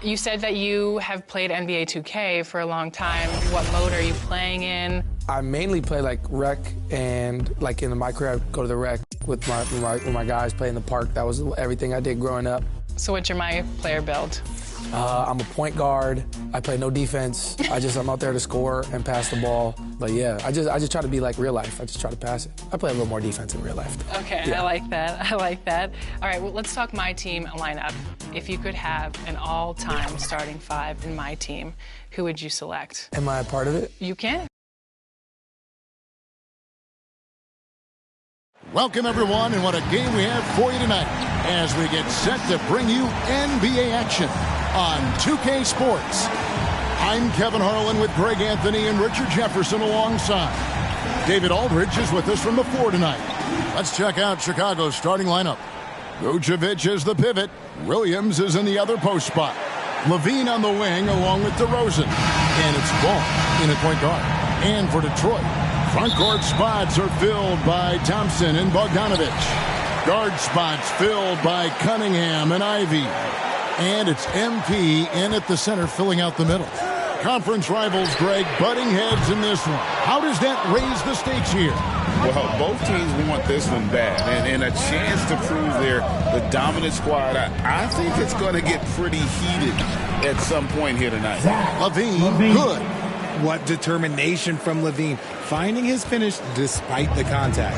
You said that you have played NBA 2K for a long time. What mode are you playing in? I mainly play like rec, and like in my career, I go to the rec with my guys, play in the park. That was everything I did growing up. So what's your My Player build? I'm a point guard. I play no defense. I'm out there to score and pass the ball. But yeah, I just try to be like real life. I just try to pass it. I play a little more defense in real life, though. Okay, Yeah. I like that. I like that. All right, well, let's talk my team lineup. If you could have an all-time starting five in my team, who would you select? Am I a part of it? You can. Welcome, everyone, and what a game we have for you tonight as we get set to bring you NBA action on 2K Sports. I'm Kevin Harlan with Greg Anthony and Richard Jefferson alongside. David Aldridge is with us from the floor tonight. Let's check out Chicago's starting lineup. Vucevic is the pivot. Williams is in the other post spot. Levine on the wing along with DeRozan. And it's Ball in at point guard. And for Detroit, front court spots are filled by Thompson and Bogdanovich. Guard spots filled by Cunningham and Ivy. And it's MP in at the center, filling out the middle. Conference rivals, Greg, butting heads in this one. How does that raise the stakes here? Well, both teams want this one bad, and a chance to prove they're the dominant squad. I think it's going to get pretty heated at some point here tonight. Levine, good. What determination from Levine, finding his finish despite the contact.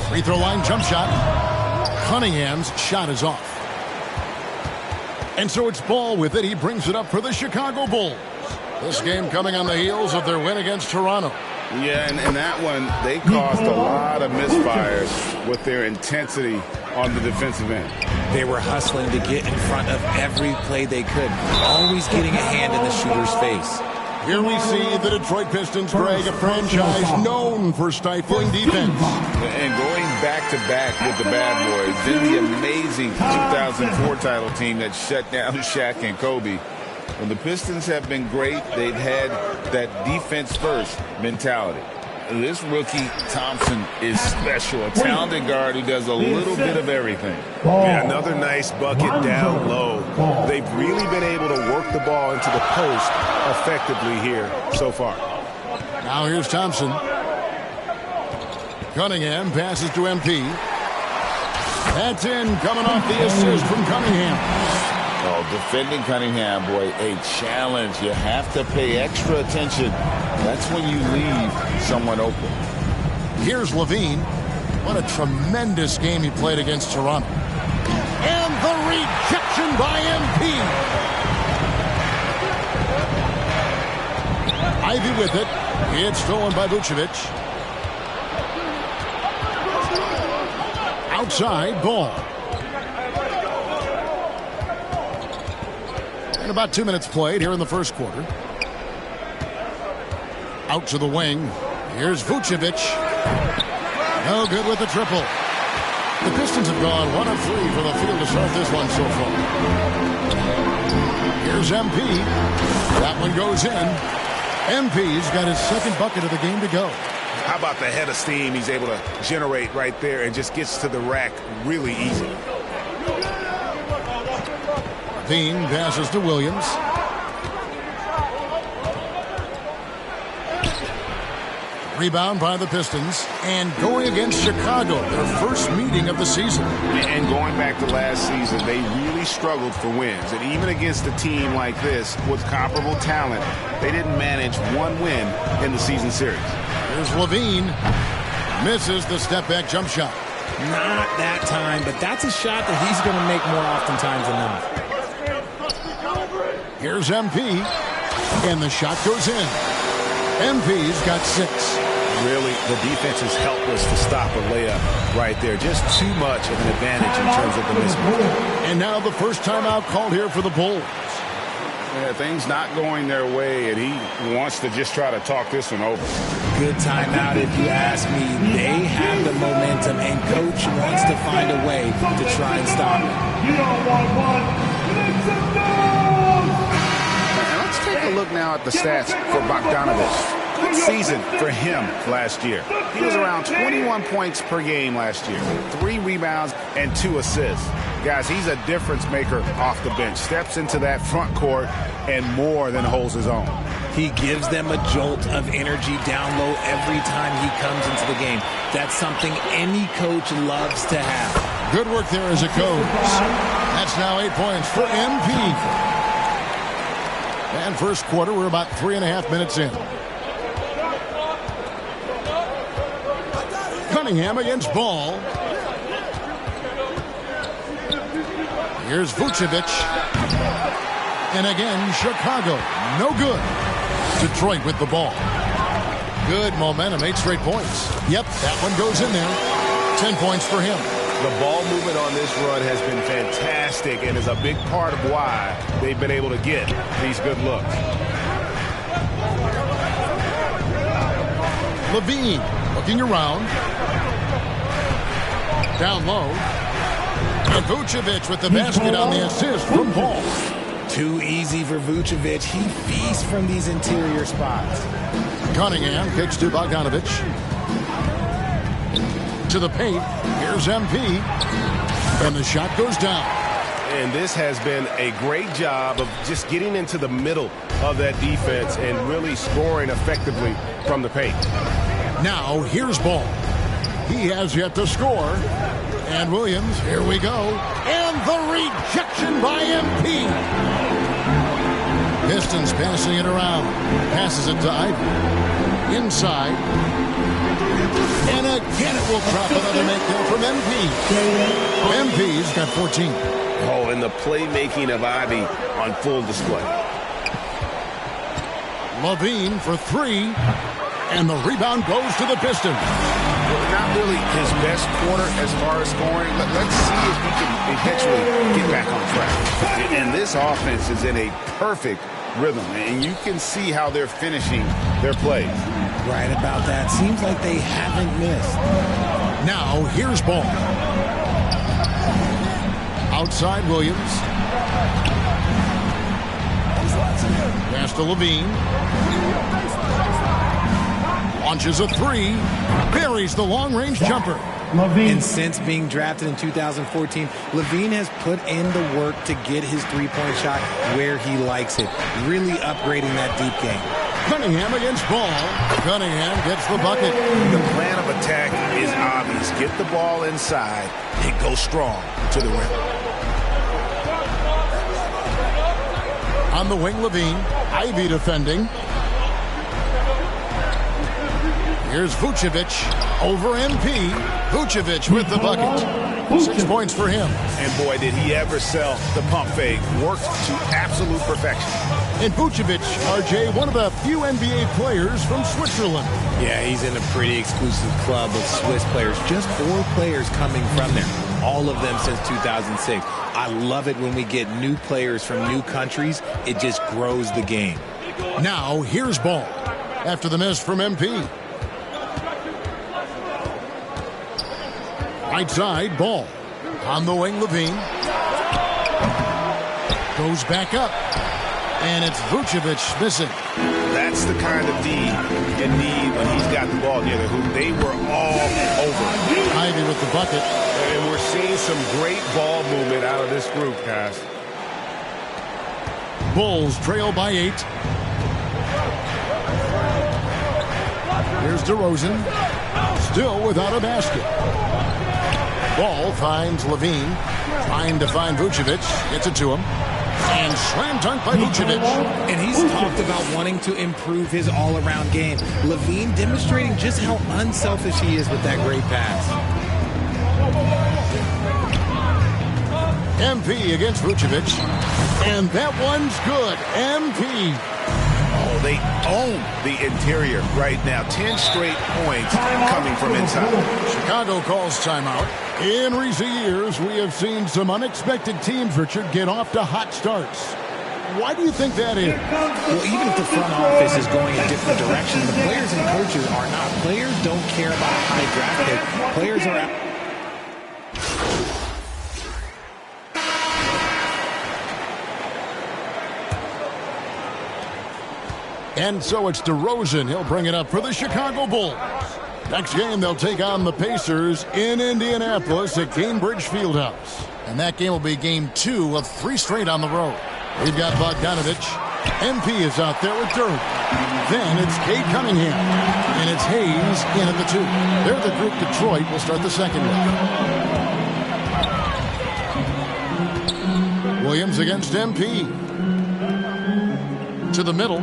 Free throw line jump shot. Cunningham's shot is off. And so it's Ball with it. He brings it up for the Chicago Bulls. This game coming on the heels of their win against Toronto. Yeah, and that one, they caused a lot of misfires with their intensity on the defensive end. They were hustling to get in front of every play they could, always getting a hand in the shooter's face. Here we see the Detroit Pistons, Greg, a franchise known for stifling defense. And going back-to-back with the bad boys, then the amazing 2004 title team that shut down Shaq and Kobe. When the Pistons have been great, they've had that defense-first mentality. This rookie, Thompson, is special. A talented guard who does a little bit of everything. Yeah, another nice bucket down low. They've really been able to work the ball into the post effectively here so far. Now here's Thompson. Cunningham passes to MP. That's in, coming off the assist from Cunningham. Oh, defending Cunningham, boy, a challenge. You have to pay extra attention. That's when you leave someone open. Here's Levine. What a tremendous game he played against Toronto. And the rejection by MP. Ivy with it. It's stolen by Vucevic. Outside, Ball. And about 2 minutes played here in the first quarter. Out to the wing. Here's Vucevic. No good with the triple. The Pistons have gone 1 of 3 from the field to start this one so far. Here's MP. That one goes in. MP's got his second bucket of the game to go. How about the head of steam he's able to generate right there and just gets to the rack really easy. Levine passes to Williams. Rebound by the Pistons. And going against Chicago, their first meeting of the season. And going back to last season, they really struggled for wins. And even against a team like this with comparable talent, they didn't manage one win in the season series. Here's Levine. Misses the step-back jump shot. Not that time, but that's a shot that he's going to make more oftentimes than not. Here's MP. And the shot goes in. MP's got 6. Really, the defense is helpless to stop a layup right there. Just too much of an advantage in terms of the mismatch. And now the first timeout called here for the Bulls. Yeah, things not going their way, and he wants to just try to talk this one over. Good timeout if you ask me. They have the momentum, and Coach wants to find a way to try and stop it. You don't want one. Make some noise! And let's take a look now at the stats for Bogdanovich. Good season for him last year. He was around 21 points per game last year, 3 rebounds and 2 assists. Guys, he's a difference maker off the bench. Steps into that front court and more than holds his own. He gives them a jolt of energy down low every time he comes into the game. That's something any coach loves to have. Good work there as it goes. That's now 8 points for MP. And first quarter, we're about 3.5 minutes in. Cunningham against Ball. Here's Vucevic. And again, Chicago. No good. Detroit with the ball. Good momentum, 8 straight points. Yep, that one goes in there. 10 points for him. The ball movement on this run has been fantastic and is a big part of why they've been able to get these good looks. Levine looking around. Down low. And Vucevic with the basket on the assist from Ball. Too easy for Vucevic. He feasts from these interior spots. Cunningham kicks to Bogdanovic. To the paint. Here's MP. And the shot goes down. And this has been a great job of just getting into the middle of that defense and really scoring effectively from the paint. Now here's Ball. He has yet to score. And Williams, here we go. And the rejection by MP. Pistons passing it around. Passes it to Ivy. Inside. And again it will drop another make there from MP. MP's got 14. Oh, and the playmaking of Ivy on full display. Levine for 3. And the rebound goes to the Pistons. Not really his best quarter as far as scoring, but let's see if he can eventually get back on track. And this offense is in a perfect rhythm, and you can see how they're finishing their plays. Right about that. Seems like they haven't missed. Now here's Ball. Outside Williams. Pass to Levine. Launches a 3. Buries the long-range jumper. And since being drafted in 2014, Levine has put in the work to get his three-point shot where he likes it, really upgrading that deep game. Cunningham against Ball. Cunningham gets the bucket. The plan of attack is obvious. Get the ball inside and go strong to the rim. On the wing, Levine. Ivy defending. Here's Vucevic over MP. Vucevic with the bucket. 6 points for him. And boy, did he ever sell the pump fake. Worked to absolute perfection. And Vucevic, RJ, one of the few NBA players from Switzerland. Yeah, he's in a pretty exclusive club of Swiss players. Just 4 players coming from there. All of them since 2006. I love it when we get new players from new countries. It just grows the game. Now, here's Ball. After the miss from MP. Right side, Ball. On the wing, Levine. Goes back up. And it's Vucevic missing. That's the kind of D you need when he's got the ball together, who they were all over. Ivy with the bucket. And we're seeing some great ball movement out of this group, guys. Bulls trail by 8. Here's DeRozan. Still without a basket. Ball finds Levine. Trying to find Vucevic. Gets it to him. And slam dunk by Vucevic. And he's talked about wanting to improve his all-around game. Levine demonstrating just how unselfish he is with that great pass. MP against Vucevic. And that one's good. MP. Oh, they own the interior right now. 10 straight points coming from inside. Chicago calls timeout. In recent years, we have seen some unexpected teams, Richard, get off to hot starts. Why do you think that is? Well, even if the front office is going a different direction, the players and coaches are not. Players don't care about a high draft pick. Players are out. And so it's DeRozan. He'll bring it up for the Chicago Bulls. Next game, they'll take on the Pacers in Indianapolis at Gainbridge Fieldhouse. And that game will be game 2 of 3 straight on the road. We've got Bogdanovich. MP is out there with Durham. Then it's Cade Cunningham. And it's Hayes in at the 2. They're the group Detroit will start the second with. Williams against MP. To the middle.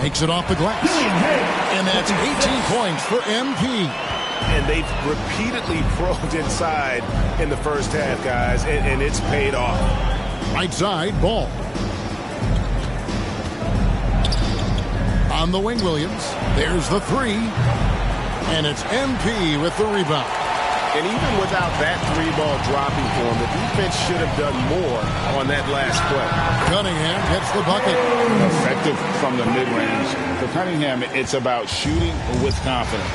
Makes it off the glass. And that's 18 points for MP. And they've repeatedly probed inside in the first half, guys, and it's paid off. Right side, Ball. On the wing, Williams. There's the 3. And it's MP with the rebound. And even without that 3-ball dropping for him, the defense should have done more on that last play. Cunningham gets the bucket. Effective from the mid-range. For Cunningham, it's about shooting with confidence.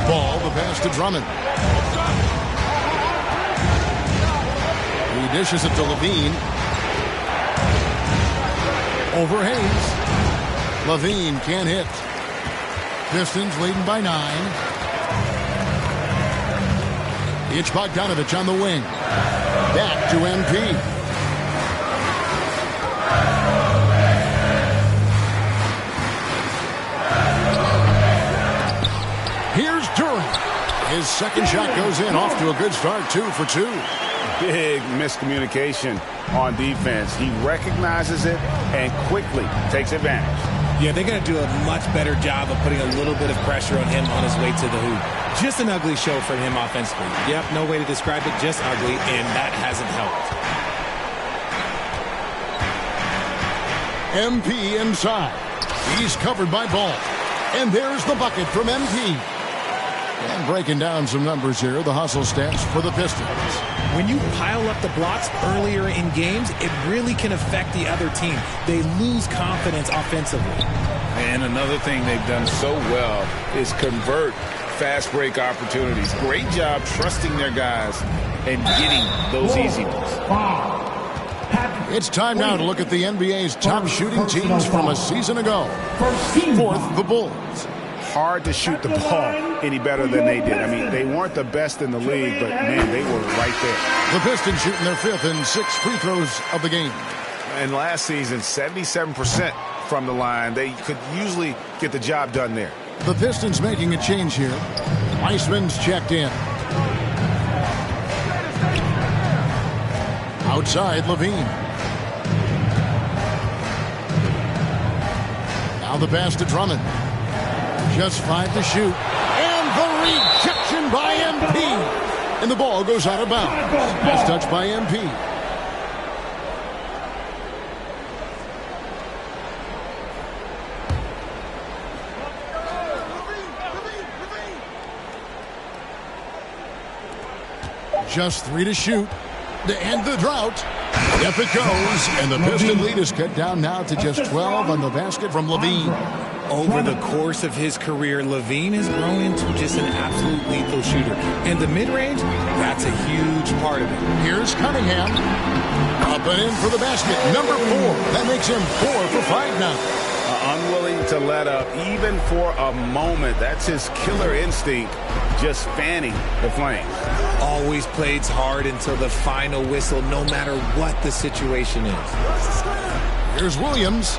Ball, the pass to Drummond. He dishes it to Levine. Over Hayes. Levine can't hit. Pistons leading by 9. It's Bogdanovich on the wing. Back to MP. Here's Durham. His second shot goes in. Off to a good start. 2 for 2. Big miscommunication on defense. He recognizes it and quickly takes advantage. Yeah, they're going to do a much better job of putting a little bit of pressure on him on his way to the hoop. Just an ugly show for him offensively. Yep, no way to describe it, just ugly, and that hasn't helped. MP inside. He's covered by Ball. And there's the bucket from MP. And breaking down some numbers here, the hustle stats for the Pistons. When you pile up the blocks earlier in games, it really can affect the other team. They lose confidence offensively. And another thing they've done so well is convert fast break opportunities. Great job trusting their guys and getting those easy ones. It's time now to look at the NBA's top shooting teams from a season ago. Fourth, the Bulls. Hard to shoot the ball any better than they did. I mean, they weren't the best in the league, but, man, they were right there. The Pistons shooting their 5th and 6th free throws of the game. And last season, 77% from the line. They could usually get the job done there. The Pistons making a change here. Weissman's checked in. Outside, Levine. Now the pass to Drummond. Just 5 to shoot. And the rejection by MP. And the ball goes out of bounds. Pass touched by MP. Just 3 to shoot. To end the drought. Up it goes. And the Piston lead is cut down now to just 12 on the basket from Levine. Over the course of his career, Levine has grown into just an absolute lethal shooter. And the mid-range, that's a huge part of it. Here's Cunningham. Up and in for the basket. Number 4. That makes him 4 for 5 now. Unwilling to let up even for a moment. That's his killer instinct, just fanning the flames. Always plays hard until the final whistle, no matter what the situation is. Here's Williams.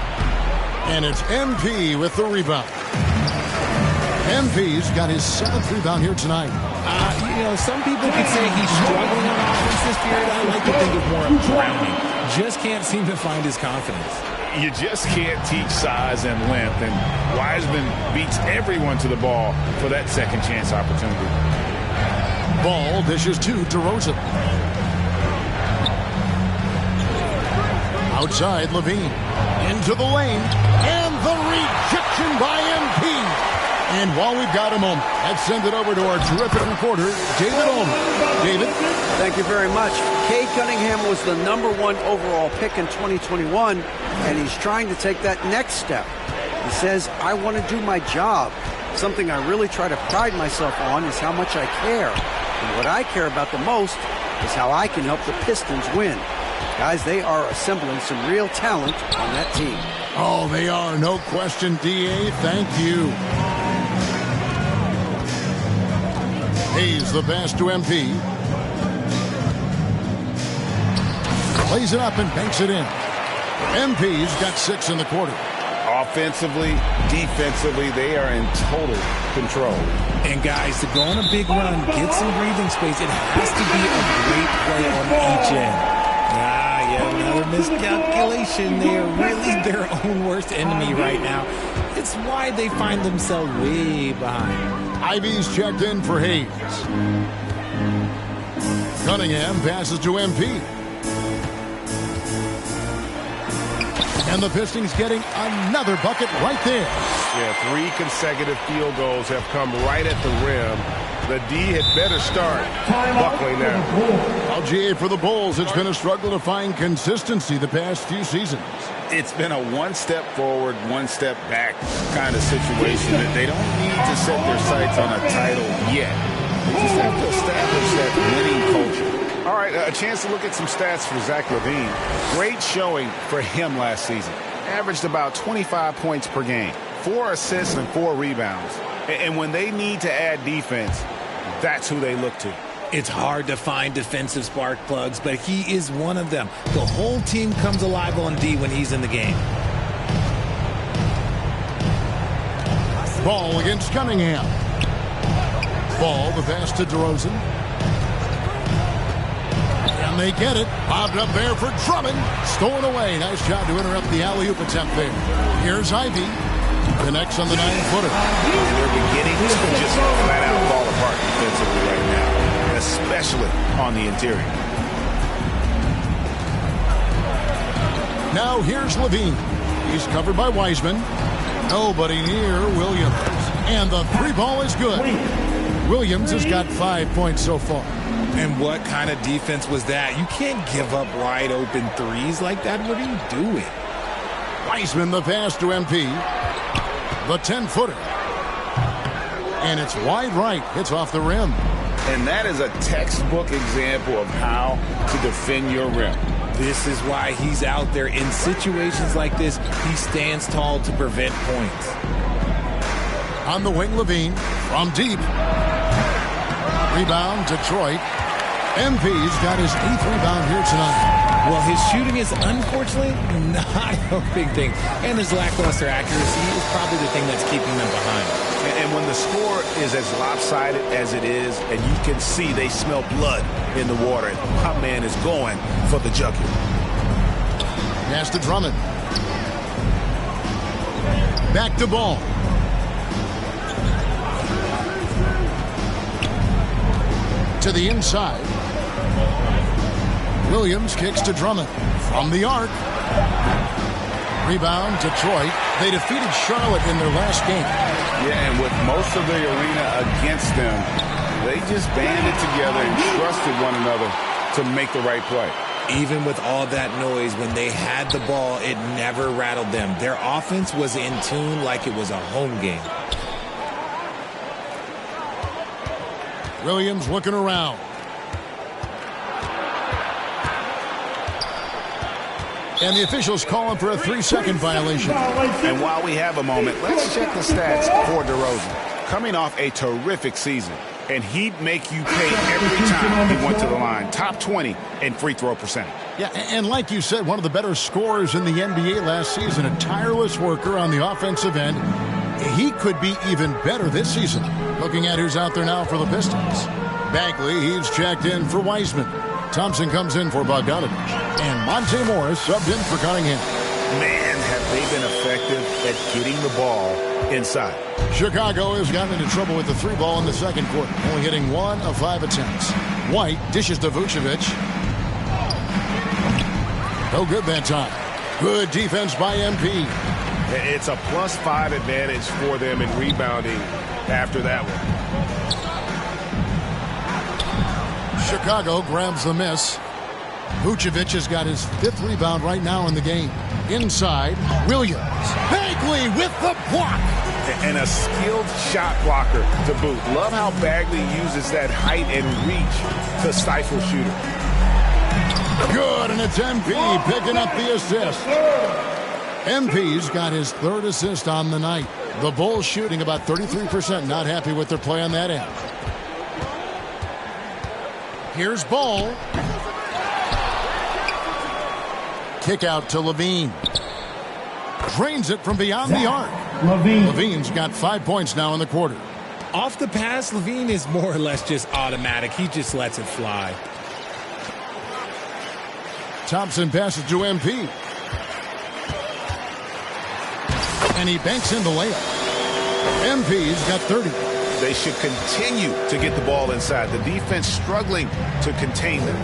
And it's MP with the rebound. MP's got his 7th rebound here tonight. Some people could say he's struggling on offense this period. I like to think of more of drowning. Just can't seem to find his confidence. You just can't teach size and length, and Wiseman beats everyone to the ball for that second chance opportunity. Ball dishes to DeRozan. Outside, Levine. Into the lane. And the rejection by MP. And while we've got a moment, let's send it over to our terrific reporter, David Ullman. David? Thank you very much. Cade Cunningham was the #1 overall pick in 2021, and he's trying to take that next step. He says, I want to do my job. Something I really try to pride myself on is how much I care. And what I care about the most is how I can help the Pistons win. Guys, they are assembling some real talent on that team. Oh, they are. No question, D.A. Thank you. Hayes the pass to MP. Plays it up and banks it in. MP's got 6 in the quarter. Offensively, defensively, they are in total control. And guys, to go on a big run, get some breathing space, it has to be a great play on each end. Another miscalculation. They are really their own worst enemy right now. It's why they find themselves way behind. Ivy's checked in for Hayes. Cunningham passes to MP. And the Pistons getting another bucket right there. Yeah, 3 consecutive field goals have come right at the rim. The D had better start buckling now. Well, GA, for the Bulls, it's been a struggle to find consistency the past few seasons. It's been a one-step forward, one-step back kind of situation that they don't need to set their sights on a title yet. They just have to establish that winning culture. All right, a chance to look at some stats for Zach LaVine. Great showing for him last season. Averaged about 25 points per game, 4 assists and 4 rebounds. And when they need to add defense, that's who they look to. It's hard to find defensive spark plugs, but he is one of them. The whole team comes alive on D when he's in the game. Ball against Cunningham. Ball, the pass to DeRozan. And they get it. Bobbed up there for Drummond. Stolen away. Nice job to interrupt the alley-oop attempt there. Here's Ivy. Connects on the 9-footer. They're beginning to just flat out fall apart defensively right now, especially on the interior. Now here's LaVine. He's covered by Wiseman. Nobody near Williams. And the 3 ball is good. Williams has got 5 points so far. And what kind of defense was that? You can't give up wide open threes like that. What are you doing? Wiseman the pass to MP. The 10-footer. And it's wide right. Hits off the rim. And that is a textbook example of how to defend your rim. This is why he's out there. In situations like this, he stands tall to prevent points. On the wing, LaVine from deep. Rebound, Detroit. MP's got his 8th rebound here tonight. Well, his shooting is unfortunately not helping things. And his lackluster accuracy is probably the thing that's keeping them behind. And when the score is as lopsided as it is, and you can see they smell blood in the water, my man is going for the jugular. Pass to Drummond. Back to Ball. To the inside. Williams kicks to Drummond from the arc. Rebound, Detroit. They defeated Charlotte in their last game. Yeah, and with most of the arena against them, they just banded together and trusted one another to make the right play. Even with all that noise, when they had the ball, it never rattled them. Their offense was in tune like it was a home game. Williams looking around. And the officials calling for a 3-second violation. And while we have a moment, let's check the stats for DeRozan. Coming off a terrific season, and he'd make you pay every time he went to the line. Top 20 in free throw percentage. Yeah, and like you said, one of the better scorers in the NBA last season, a tireless worker on the offensive end. He could be even better this season. Looking at who's out there now for the Pistons. Bagley, he's checked in for Wiseman. Thompson comes in for Bogdanovich. And Monte Morris subbed in for Cunningham. Man, have they been effective at getting the ball inside. Chicago has gotten into trouble with the 3 ball in the second quarter, only hitting 1 of 5 attempts. White dishes to Vucevic. No good that time. Good defense by MP. It's a +5 advantage for them in rebounding after that one. Chicago grabs the miss. Vucevic has got his 5th rebound right now in the game. Inside, Williams. Bagley with the block. And a skilled shot blocker to boot. Love how Bagley uses that height and reach to stifle shooters. Good, and it's MP picking up the assist. MP's got his 3rd assist on the night. The Bulls shooting about 33%. Not happy with their play on that end. Here's Ball. Kick out to Levine. Drains it from beyond the arc. Levine's got 5 points now in the quarter. Off the pass, Levine is more or less just automatic. He just lets it fly. Thompson passes to MP. And he banks in the layup. MP's got 30. They should continue to get the ball inside. The defense struggling to contain them.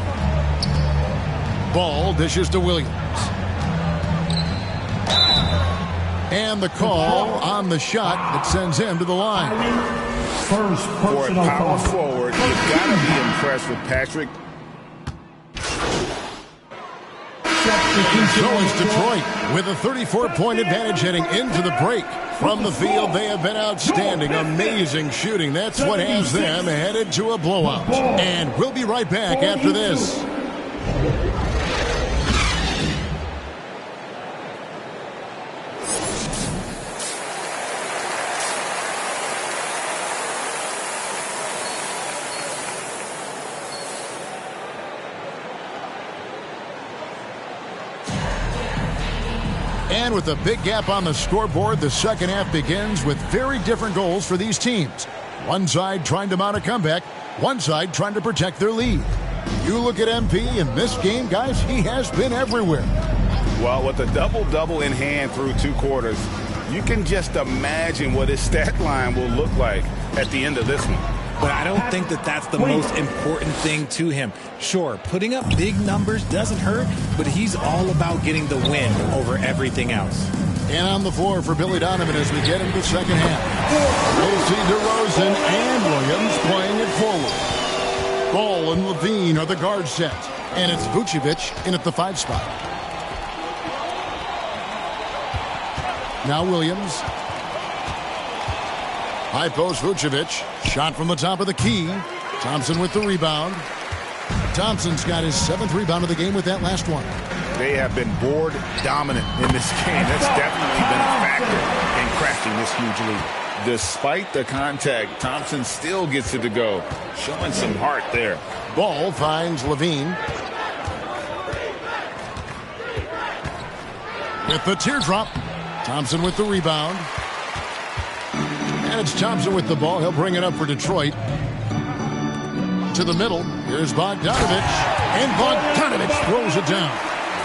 Ball dishes to Williams. And the call on the shot that sends him to the line. For a power forward, you've got to be impressed with Patrick. So is Detroit with a 34-point advantage heading into the break. From the field, they have been outstanding. Amazing shooting. That's what has them headed to a blowout. And we'll be right back after this. And with a big gap on the scoreboard, the second half begins with very different goals for these teams. One side trying to mount a comeback, one side trying to protect their lead. You look at MP in this game, guys, he has been everywhere. Well, with a double-double in hand through 2 quarters, you can just imagine what his stat line will look like at the end of this one. But I don't think that that's the most important thing to him. Sure, putting up big numbers doesn't hurt, but he's all about getting the win over everything else. And on the floor for Billy Donovan as we get into the second half. We'll see DeRozan and Williams playing it forward. Ball and Levine are the guard set. And it's Vucevic in at the 5 spot. Now Williams. High post Vucevic. Shot from the top of the key. Thompson with the rebound. Thompson's got his 7th rebound of the game with that last one. They have been board dominant in this game. That's definitely been a factor in crafting this huge lead. Despite the contact, Thompson still gets it to go. Showing some heart there. Ball finds Levine. With the teardrop. Thompson with the rebound. And it's Thompson with the ball. He'll bring it up for Detroit. To the middle. Here's Bogdanovic. And Bogdanovic throws it down.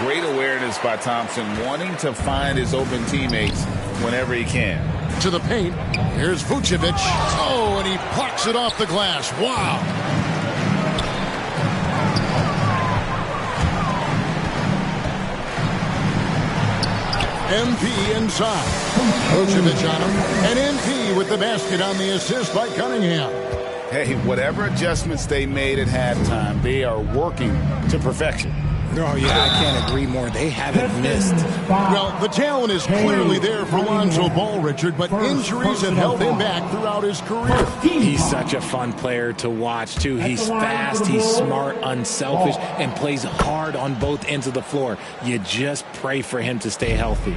Great awareness by Thompson, wanting to find his open teammates whenever he can. To the paint. Here's Vucevic. Oh, and he plucks it off the glass. Wow. MP inside. Vucevic on him. And MP with the basket on the assist by Cunningham. Hey, whatever adjustments they made at halftime, they are working to perfection. Oh, yeah, I can't agree more. They haven't missed. Well, the talent is clearly there for Lonzo Ball, Richard, but injuries have held him back throughout his career. He's such a fun player to watch, too. He's fast, he's smart, unselfish, and plays hard on both ends of the floor. You just pray for him to stay healthy.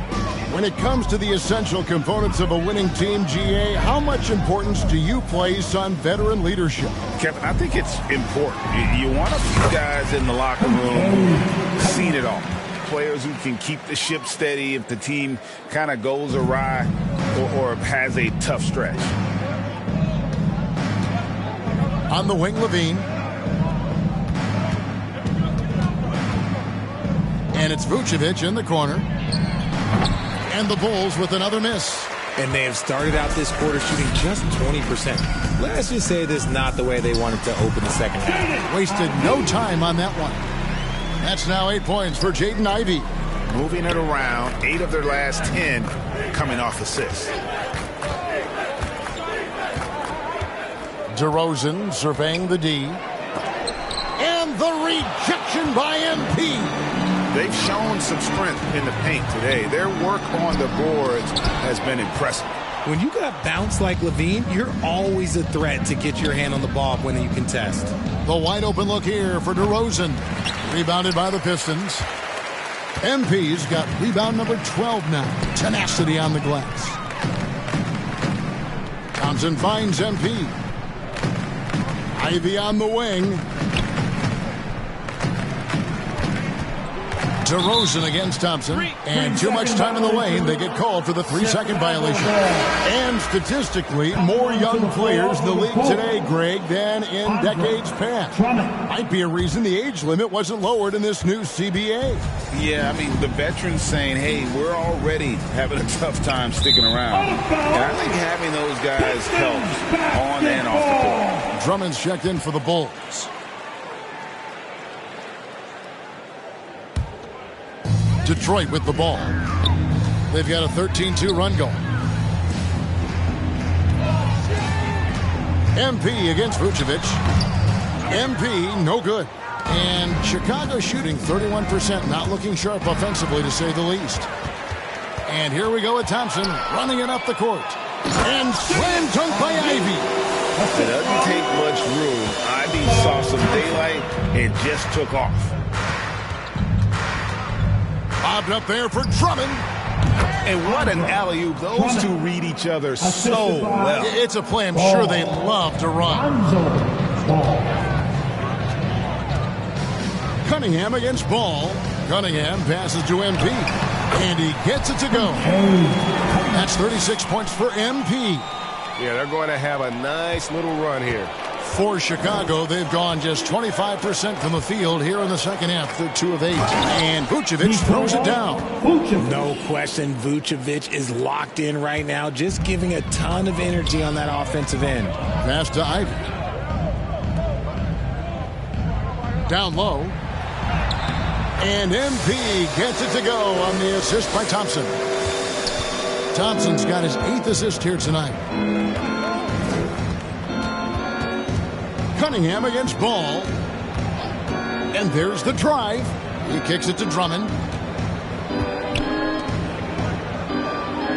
When it comes to the essential components of a winning team, GA, how much importance do you place on veteran leadership? Kevin, I think it's important. You want a few guys in the locker room seen it all. Players who can keep the ship steady if the team kind of goes awry or has a tough stretch. On the wing, Levine. And it's Vucevic in the corner. And the Bulls with another miss. And they have started out this quarter shooting just 20%. Let's just say this is not the way they wanted to open the second half. Wasted no time on that one. That's now 8 points for Jaden Ivey. Moving it around, 8 of their last 10 coming off assists. DeRozan surveying the D. And the rejection by MP. They've shown some strength in the paint today. Their work on the boards has been impressive. When you got bounce like Levine, you're always a threat to get your hand on the ball when you contest. The wide open look here for DeRozan. Rebounded by the Pistons. MP's got rebound number 12 now. Tenacity on the glass. Thompson finds MP. Ivy on the wing. DeRozan against Thompson. And too much time in the lane. They get called for the 3-second violation. And statistically, more young players in the league today, Greg, than in decades past. Might be a reason the age limit wasn't lowered in this new CBA. Yeah, I mean, the veterans saying, hey, we're already having a tough time sticking around. And I think having those guys helps on and off the court. Drummond's checked in for the Bulls. Detroit with the ball. They've got a 13-2 run going. MP against Vucevic. MP, no good. And Chicago shooting 31%, not looking sharp offensively, to say the least. And here we go with Thompson running it up the court. And slam dunk by Ivy. It doesn't take much room. Ivy saw some daylight and just took off. Bobbed up there for Drummond. And what an alley-oop. Those two read each other so well. It's a play I'm sure they love to run. Cunningham against Ball. Cunningham passes to MP. And he gets it to go. That's 36 points for MP. Yeah, they're going to have a nice little run here. For Chicago, they've gone just 25% from the field here in the second half. They're 2 of 8. And Vucevic throws it down. No question, Vucevic is locked in right now, just giving a ton of energy on that offensive end. Pass to Ivy. Down low. And MP gets it to go on the assist by Thompson. Thompson's got his 8th assist here tonight. Cunningham against Ball. And there's the drive. He kicks it to Drummond.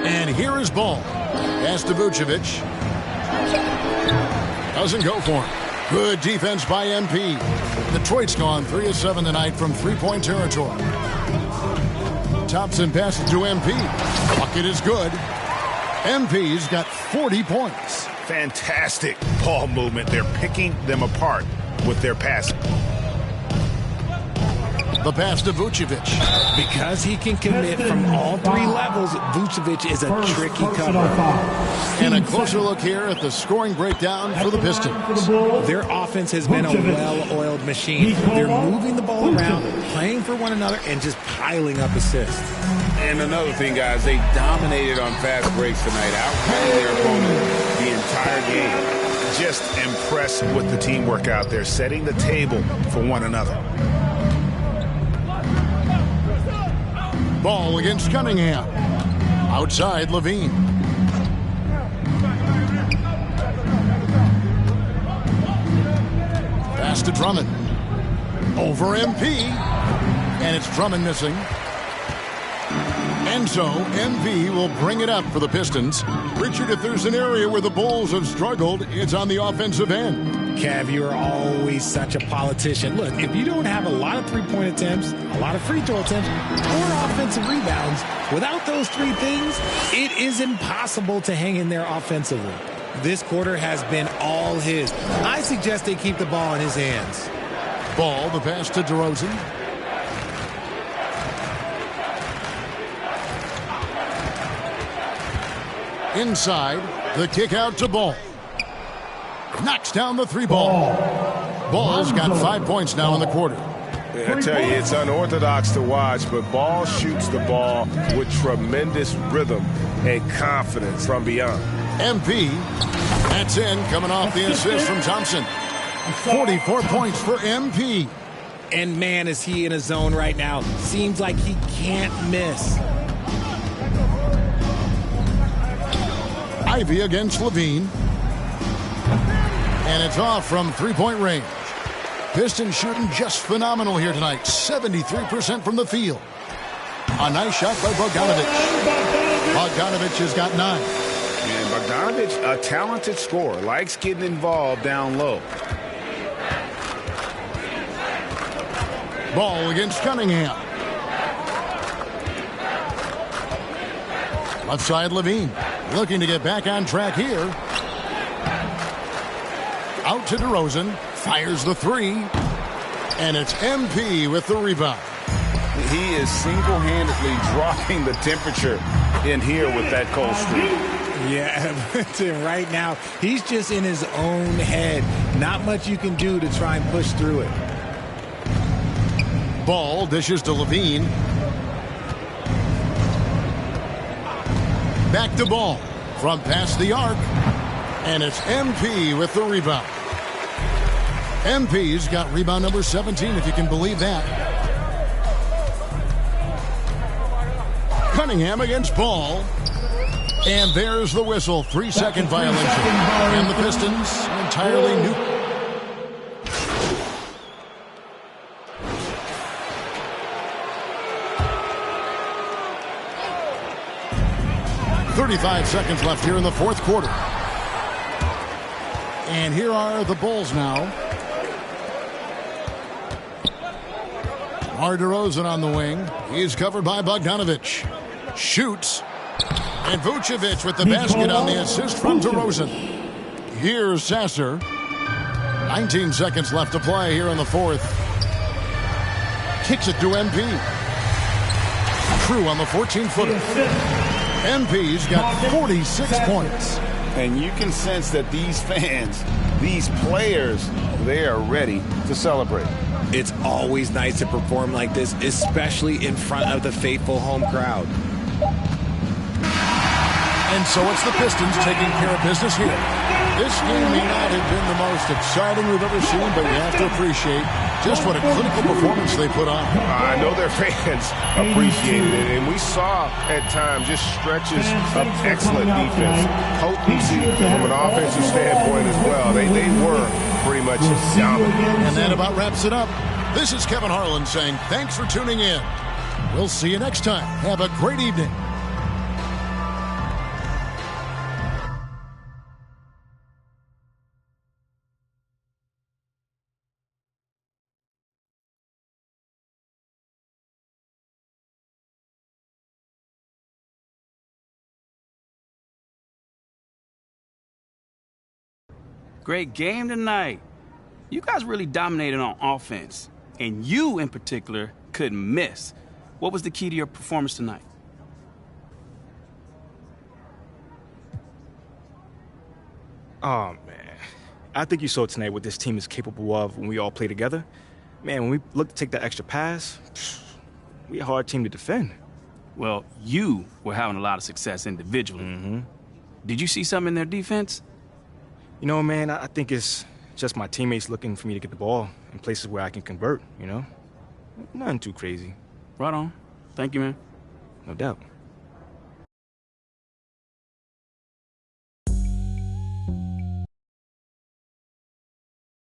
And here is Ball. Pass to Vucevic. Doesn't go for him. Good defense by MP. Detroit's gone 3 of 7 tonight from three-point territory. Thompson passes to MP. Bucket is good. MP's got 40 points. Fantastic ball movement. They're picking them apart with their passing. The pass to Vucevic. Because he can commit from all 3 levels, Vucevic is a tricky cover. And a closer look here at the scoring breakdown for the Pistons. Their offense has been a well-oiled machine. They're moving the ball around, playing for one another, and just piling up assists. And another thing, guys, they dominated on fast breaks tonight, outplaying their opponent the entire game. Just impressed with the teamwork out there, setting the table for one another. Ball against Cunningham. Outside, Levine. Pass to Drummond. Over MP. And it's Drummond missing. And so MP will bring it up for the Pistons. Richard, if there's an area where the Bulls have struggled, it's on the offensive end. Cav, you are always such a politician. Look, if you don't have a lot of three-point attempts, a lot of free throw attempts, or offensive rebounds, without those 3 things, it is impossible to hang in there offensively. This quarter has been all his. I suggest they keep the ball in his hands. Ball, the pass to DeRozan. Inside, the kick out to Ball. Knocks down the 3-ball. Ball's got 5 points now in the quarter. I tell you, it's unorthodox to watch, but Ball shoots the ball with tremendous rhythm and confidence from beyond. MP, that's in, coming off the assist from Thompson. 44 points for MP. And man, is he in a zone right now. Seems like he can't miss. Ivy against Levine. And it's off from 3-point range. Pistons shooting just phenomenal here tonight. 73% from the field. A nice shot by Bogdanovic. Bogdanovic has got 9. And Bogdanovic, a talented scorer, likes getting involved down low. Ball against Cunningham. Left side, Levine. Looking to get back on track here. Out to DeRozan. Fires the three. And it's MP with the rebound. He is single-handedly dropping the temperature in here with that cold streak. Yeah, right now, he's just in his own head. Not much you can do to try and push through it. Ball dishes to Levine. Back to Ball from past the arc. And it's MP with the rebound. MP's got rebound number 17, if you can believe that. Cunningham against Ball. And there's the whistle. 3-second violation. And the Pistons entirely new. 35 seconds left here in the fourth quarter. And here are the Bulls now. DeRozan on the wing. He's covered by Bogdanovic. Shoots. And Vucevic with the basket on the assist from DeRozan. Here's Sasser. 19 seconds left to play here in the fourth. Kicks it to MP. Crew on the 14-footer. MP's got 46 points. And you can sense that these fans, these players, they are ready to celebrate. It's always nice to perform like this, especially in front of the faithful home crowd. And so it's the Pistons taking care of business here. This game may not have been the most exciting we've ever seen, but you have to appreciate just what a clinical performance they put on. I know their fans appreciated it, and we saw at times just stretches of excellent defense, potency from an offensive standpoint as well. They were pretty much dominant. And that about wraps it up. This is Kevin Harlan saying thanks for tuning in. We'll see you next time. Have a great evening. Great game tonight. You guys really dominated on offense, and you in particular couldn't miss. What was the key to your performance tonight? Oh, man. I think you saw tonight what this team is capable of when we all play together. Man, when we look to take that extra pass, we're a hard team to defend. Well, you were having a lot of success individually. Did you see something in their defense? You know, man, I think it's just my teammates looking for me to get the ball in places where I can convert, you know? Nothing too crazy. Right on. Thank you, man. No doubt.